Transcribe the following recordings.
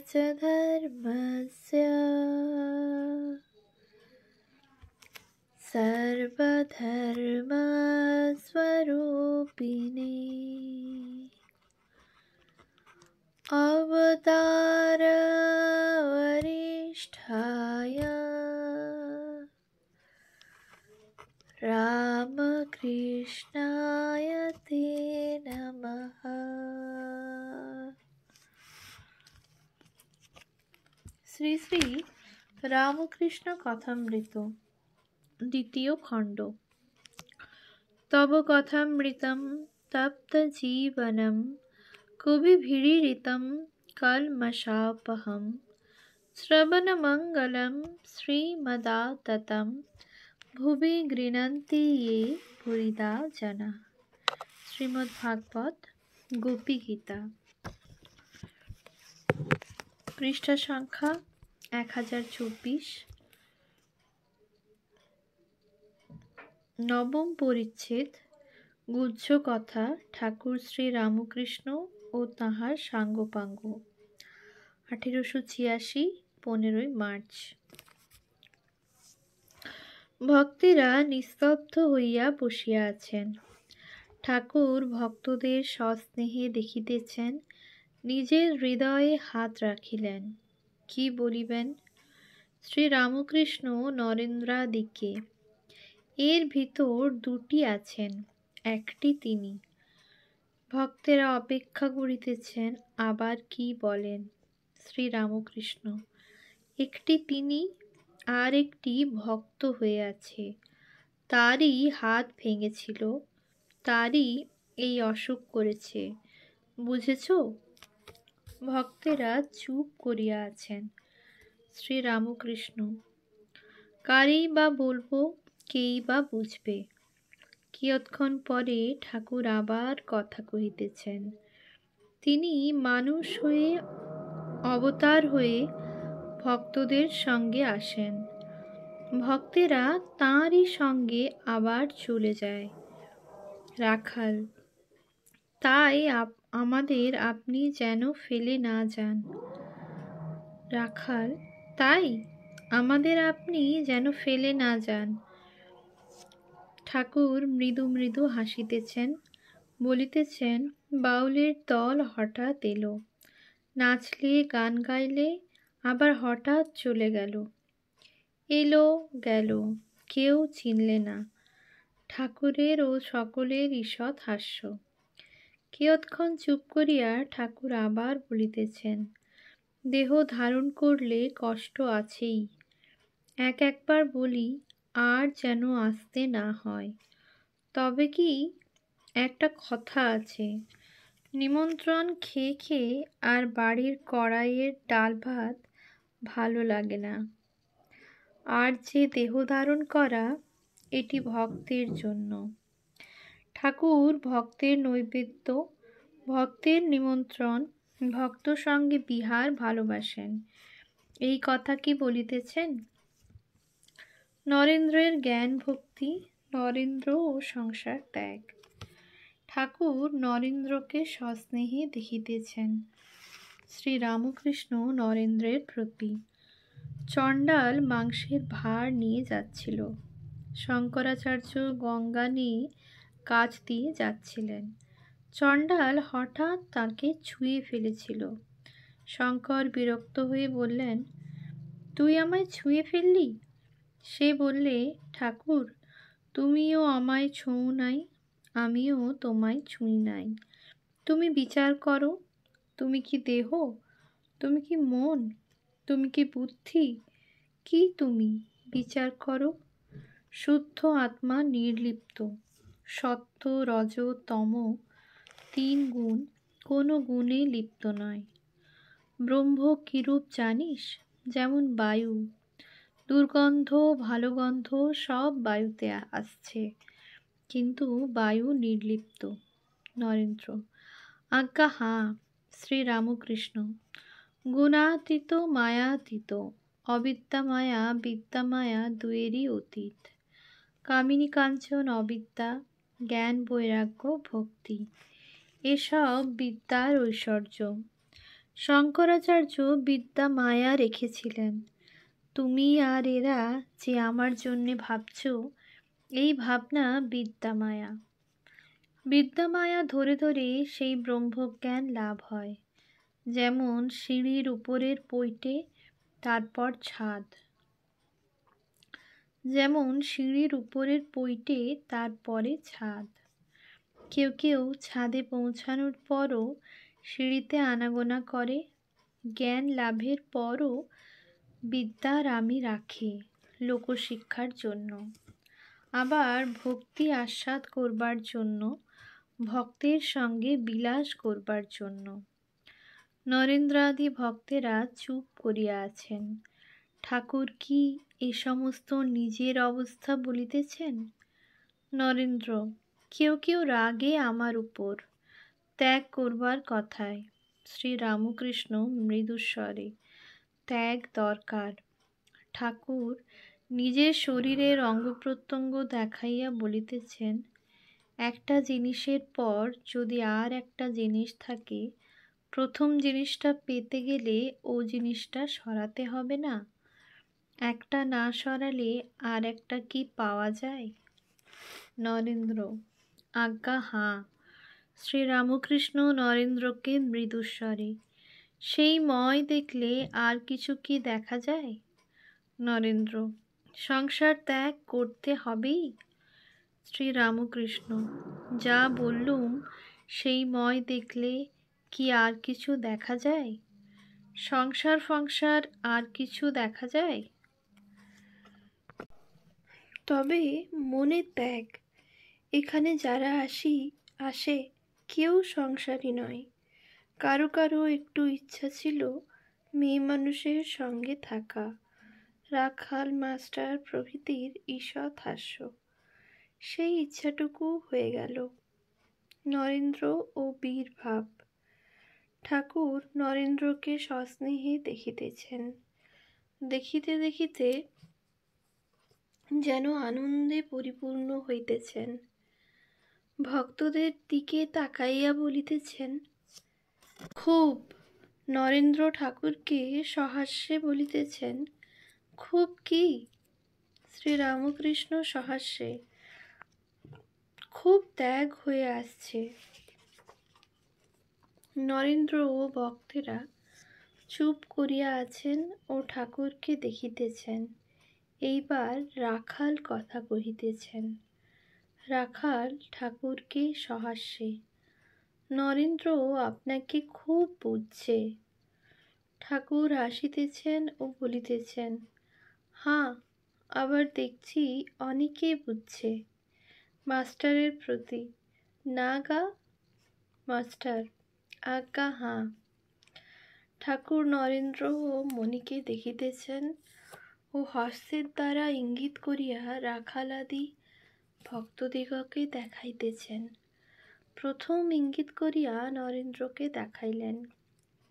च धर्मस्य सर्वधर्मस्वरूपिणे अवतारवरिष्ठाय रामकृष्णाय ते नमः। শ্রী শ্রী রামকৃষ্ণ কথামৃত দ্বিতীয় খণ্ড। তব কথামৃতম তপ্ত জীবনম কবিভিরীরিতম কলমশাপহম শ্রবণমঙ্গলম শ্রীমদাততম ভুবি গৃণন্তি ये ভুরিদা জনা। শ্রীমদ্ভাগবত গোপী গীতা, পৃষ্ঠা সংখ্যা 1024, নবম পরিচ্ছেদ। গুহ্য কথা ঠাকুর শ্রী রামকৃষ্ণ ও তাঁহার সাঙ্গপাঙ্গ, 1886, 15 মার্চ। ভক্তেরা নিস্তব্ধ হইয়া বসিয়া আছেন। ঠাকুর ভক্তদের সস্নেহে দেখিতেছেন, নিজের হৃদয়ে হাত রাখিলেন। কি বলিবেন? শ্রী রামকৃষ্ণ নরেন্দ্রাদিকে, এর ভিতর দুটি আছেন, একটি তিনি। ভক্তেরা অপেক্ষা করিতেছেন, আবার কি বলেন? শ্রী রামকৃষ্ণ, একটি তিনি আর একটি ভক্ত হয়ে আছে। তারই হাত ভেঙেছিল, তারই এই অসুখ করেছে, বুঝেছ? ভক্তেরা চুপ করিয়া আছেন। শ্রী রামকৃষ্ণ, কারেই বা বলবো, কেই বা বুঝবে? কিয়ৎক্ষণ পরে ঠাকুর আবার কথা কহিতেছেন। তিনি মানুষ হয়ে, অবতার হয়ে ভক্তদের সঙ্গে আসেন। ভক্তেরা তাঁরই সঙ্গে আবার চলে যায়। রাখাল, তাই আমাদের আপনি যেন ফেলে না যান। রাখাল, তাই আমাদের আপনি যেন ফেলে না যান। ঠাকুর মৃদু মৃদু হাসিতেছেন, বলিতেছেন, বাউলের দল হঠাৎ এলো, নাচলে গান গাইলে, আবার হঠাৎ চলে গেল। এলো গেল, কেউ চিনলে না। ঠাকুরের ও সকলের ঈষৎ হাস্য। কিয়ৎক্ষণ চুপ করিয়া ঠাকুর আবার বলিতেছেন, দেহ ধারণ করলে কষ্ট আছেই। একবার বলি, আর যেন আসতে না হয়। তবে কি, একটা কথা আছে, নিমন্ত্রণ খেয়ে খেয়ে আর বাড়ির কড়াইয়ের ডাল ভাত ভালো লাগে না। আর যে দেহ ধারণ করা, এটি ভক্তের জন্য। ঠাকুর ভক্তের নৈবেদ্য, ভক্তের নিমন্ত্রণ, ভক্ত সঙ্গে বিহার ভালোবাসেন। এই কথা কি বলিতেছেন? নরেন্দ্রের জ্ঞান ভক্তি, নরেন্দ্র ও সংসার ত্যাগ। ঠাকুর নরেন্দ্রকে সস্নেহে দেখিতেছেন। শ্রী রামকৃষ্ণ নরেন্দ্রের প্রতি। চণ্ডাল মাংসের ভার নিয়ে যাচ্ছিল। শঙ্করাচার্য গঙ্গা নিয়ে কাজ দিয়ে যাচ্ছিলেন। চণ্ডাল হঠাৎ তাকে ছুঁয়ে ফেলেছিল। শঙ্কর বিরক্ত হয়ে বললেন, তুই আমায় ছুঁয়ে ফেললি? সে বললে, ঠাকুর, তুমিও আমায় ছোঁও নাই, আমিও তোমায় ছুঁই নাই। তুমি বিচার করো, তুমি কি দেহ? তুমি কি মন? তুমি কি বুদ্ধি? কি তুমি? বিচার করো। শুদ্ধ আত্মা নির্লিপ্ত। সত্য, রজ, তম 3 গুণ কোনো গুণে লিপ্ত নয়। ব্রহ্ম কিরূপ জানিস? যেমন বায়ু। দুর্গন্ধ, ভালো গন্ধ সব বায়ুতে আসছে, কিন্তু বায়ু নির্লিপ্ত। নরেন্দ্র, আজ্ঞা হাঁ। শ্রী রামকৃষ্ণ, গুণাতীত মায়াতীত, অবিদ্যা মায়া, বিদ্যা মায়া দুয়েরই অতীত। কামিনী কাঞ্চন অবিদ্যা, জ্ঞান বৈরাগ্য ভক্তি, এসব বিদ্যার ঐশ্বর্য। শঙ্করাচার্য বিদ্যা মায়া রেখেছিলেন। তুমি আর এরা যে আমার জন্যে ভাবছ, এই ভাবনা বিদ্যা মায়া। বিদ্যা মায়া ধরে ধরে সেই ব্রহ্মজ্ঞান লাভ হয়। যেমন সিঁড়ির উপরের পৈটে, তারপর ছাদ। যেমন সিঁড়ির উপরের পৈটে, তারপরে ছাদ। কেউ কেউ ছাদে পৌঁছানোর পরও সিঁড়িতে আনাগোনা করে। জ্ঞান লাভের পরও বিদ্যার আমি রাখে লোকশিক্ষার জন্য, আবার ভক্তি আস্বাদ করবার জন্য, ভক্তের সঙ্গে বিলাস করবার জন্য। নরেন্দ্রাদি ভক্তেরা চুপ করিয়া আছেন। ঠাকুর কি এ সমস্ত নিজের অবস্থা বলিতেছেন? নরেন্দ্র: কেউ কেউ রাগে আমার উপর, ত্যাগ করবার কথায়। শ্রীরামকৃষ্ণ মৃদুস্বরে: ত্যাগ দরকার। ঠাকুর নিজের শরীরের অঙ্গপ্রত্যঙ্গ দেখাইয়া বলিতেছেন, একটা জিনিসের পর যদি আর একটা জিনিস থাকে, প্রথম জিনিসটা পেতে গেলে ও জিনিসটা সরাতে হবে না? একটা না সরালে আর একটা কি পাওয়া যায়? নরেন্দ্র: আজ্ঞা হাঁ। শ্রীরামকৃষ্ণ নরেন্দ্রকে মৃদুস্বরে: সেই ময় দেখলে আর কিছু কি দেখা যায়? নরেন্দ্র: সংসার ত্যাগ করতে হবেই। শ্রীরামকৃষ্ণ: যা বললুম, সেই ময় দেখলে কি আর কিছু দেখা যায়? সংসার ফংসার আর কিছু দেখা যায়? তবে মনে ত্যাগ। এখানে যারা আসে কেউ সংসারী নয়। কারো কারো একটু ইচ্ছা ছিল মেয়ে মানুষের সঙ্গে থাকা, রাখাল মাস্টার প্রভৃতির ঈষৎ হাস্য। সেই ইচ্ছাটুকু হয়ে গেল। নরেন্দ্র ও বীর ভাব। ঠাকুর নরেন্দ্রকে সস্নেহে দেখিতেছেন। দেখিতে দেখিতে যেন আনন্দে পরিপূর্ণ হইতেছেন। ভক্তদের দিকে তাকাইয়া বলিতেছেন, খুব। নরেন্দ্র ঠাকুরকে সহাস্যে বলিতেছেন, খুব কি? শ্রীরামকৃষ্ণ সহাস্যে, খুব ত্যাগ হয়ে আসছে। নরেন্দ্র ও ভক্তেরা চুপ করিয়া আছেন ও ঠাকুরকে দেখিতেছেন। এইবার রাখাল কথা কহিতেছেন। রাখাল ঠাকুরকে সহাস্যে, নরেন্দ্র আপনাকে খুব বুঝছে। ঠাকুর হাসিতেছেন ও বলিতেছেন, হাঁ, আবার দেখছি অনেকে বুঝছে। মাস্টারের প্রতি, না গা মাস্টার? আজ্ঞা হাঁ। ঠাকুর নরেন্দ্র ও মণিকে দেখিতেছেন ও হস্তের দ্বারা ইঙ্গিত করিয়া রাখালাদি ভক্তদিগকে দেখাইতেছেন। প্রথম ইঙ্গিত করিয়া নরেন্দ্রকে দেখাইলেন,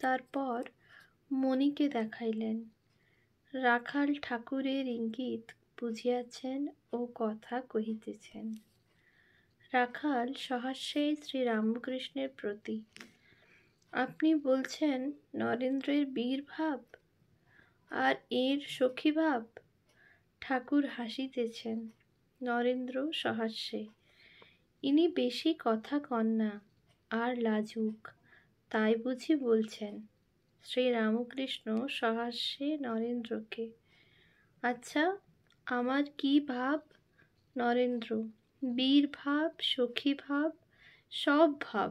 তারপর মণিকে দেখাইলেন। রাখাল ঠাকুরের ইঙ্গিত বুঝিয়াছেন ও কথা কহিতেছেন। রাখাল সহাস্যে শ্রীরামকৃষ্ণের প্রতি, আপনি বলছেন নরেন্দ্রের বীর ভাব আর এর সখী ভাব? ঠাকুর হাসিতেছেন। নরেন্দ্র সহাস্যে, ইনি বেশি কথা কন না, আর লাজুক, তাই বুঝি বলছেন। শ্রীরামকৃষ্ণ সহাস্যে নরেন্দ্রকে, আচ্ছা, আমার কি ভাব? নরেন্দ্র, বীর ভাব, সখী ভাব, সব ভাব।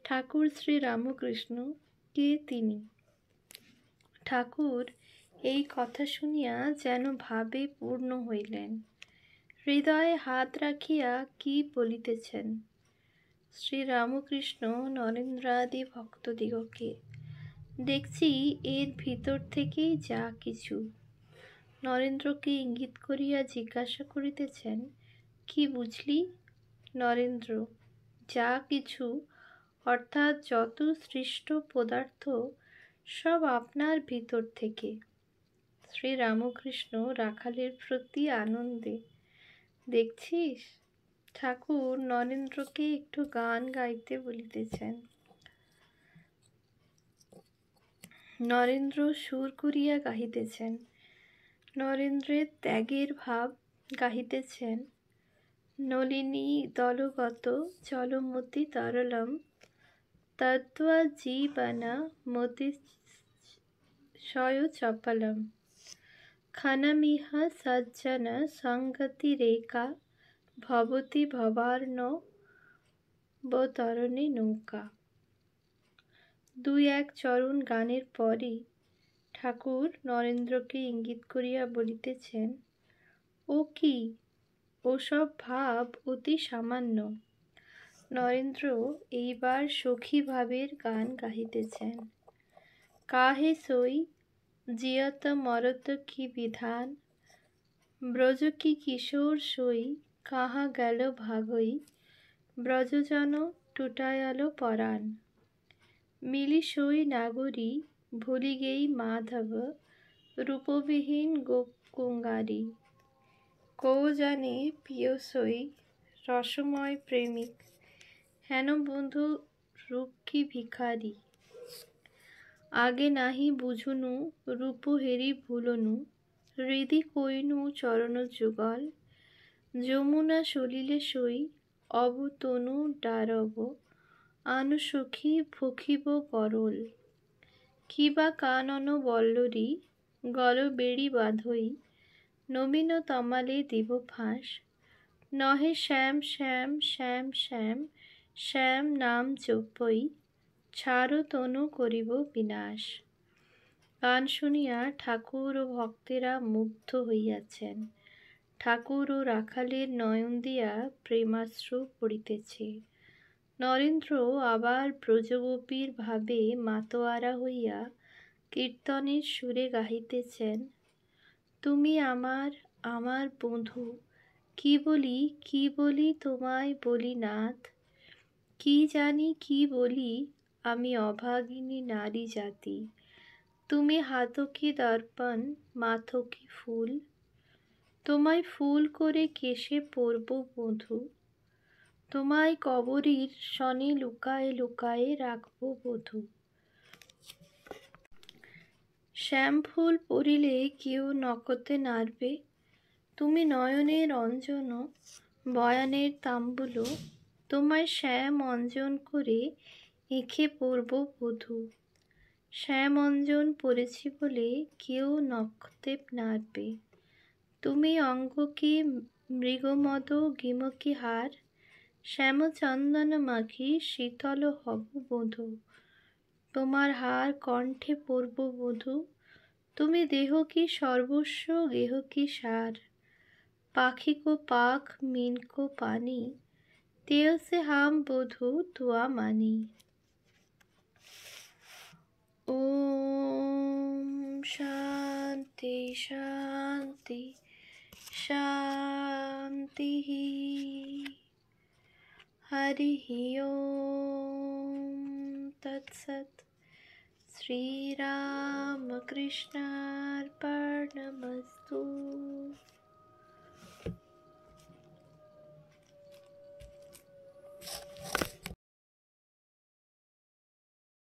ঠাকুর শ্রীরামকৃষ্ণ, কে তিনি? ঠাকুর এই কথা শুনিয়া যেন ভাবে পূর্ণ হইলেন। হৃদয়ে হাত রাখিয়া কি বলিতেছেন। শ্রীরামকৃষ্ণ নরেন্দ্রাদি ভক্তদিগকে, দেখছি এর ভিতর থেকেই যা কিছু। নরেন্দ্রকে ইঙ্গিত করিয়া জিজ্ঞাসা করিতেছেন, কি বুঝলি? নরেন্দ্র, যা কিছু, অর্থাৎ যত সৃষ্ট পদার্থ, সব আপনার ভিতর থেকে। শ্রীরামকৃষ্ণ রাখালের প্রতি আনন্দে, দেখছিস? ঠাকুর নরেন্দ্রকে একটু গান গাইতে বলিতেছেন। নরেন্দ্র সুর করিয়া গাহিতেছেন। নরেন্দ্রের ত্যাগের ভাব গাহিতেছেন। নলিনী দলগত জলমতি তরলম তদ্বা জীবন মতিশয় চপলম খনমিহ সজ্জন সঙ্গতিরেকা ভবতি ভবার্ণবতরণে নৌকা। দুই এক চরণ গানের পরই ঠাকুর নরেন্দ্রকে ইঙ্গিত করিয়া বলিতেছেন, ও কি, ওসব ভাব অতি সামান্য। নরেন্দ্র এইবার সখী ভাবের গান গাহিতেছেন। কাহে সই জিয়ত মরত কি বিধান, ব্রজ কি কিশোর সই কাহা গেল ভাগই, ব্রজজন টুটায়ালো পরাণ, মিলি সই নাগরী ভুলি গেই মাধব, রূপবিহীন গোপকুঙ্গারী, কৌ জানে প্রিয় সই রসময় প্রেমিক, হেন বন্ধু রূপ কি ভিখারি, আগে নাহি বুঝুনু রূপ হেরি ভুলনু, হৃদি কইনু চরণ যুগল, যমুনা সলিলে সই অব তনু ডারব, আনু সখী ভখিব গরল, কিবা কানন বল্লরী গল বেড়ি বাঁধই, নবীন তমালে দিব ফাঁস, নহে শ্যাম শ্যাম শ্যাম শ্যাম শ্যাম নাম জপই, ছাড়ো তনু করিব বিনাশ। গান শুনিয়া ঠাকুর ও ভক্তেরা মুগ্ধ হইয়াছেন। ঠাকুর ও রাখালের নয়ন দিয়া প্রেমাশ্রু পড়িতেছে। নরেন্দ্র আবার ব্রজগোপীর ভাবে মাতোয়ারা হইয়া কীর্তনের সুরে গাহিতেছেন, তুমি আমার আমার বন্ধু, কি বলি তোমায় বলি নাথ, কি জানি কি বলি আমি অভাগিনী নারী জাতি, তুমি হাতো কি দর্পণ মাথো কি ফুল, তোমায় ফুল করে কেশে পরব বধূ, তোমায় কবরীর শনে লুকায়ে লুকায়ে রাখব বধূ। শ্যামফুল পরিলে কেউ নকতে নারবে, তুমি নয়নের অঞ্জন বয়ানের তাম্বুল, তোমায় শ্যাম অঞ্জন করে এঁখে পরব বধূ, শ্যাম অঞ্জন পরেছি বলে কেউ নকতে নারবে, তুমি অঙ্গ কি মৃগমদ গিমকি হার, শ্যামচন্দন মাখি শীতল হব বধূ, তোমার হার কণ্ঠে পরব বধূ, তুমি দেহ কি সর্বস্ব গেহ কি সার, পাখি কো পাখ मीन को पानी, तेल से हम बधू तुआ मानी। ओम शांति शांति शांति। हरि ओम तत्सत। श्री राम कृष्णार्पणमस्तु।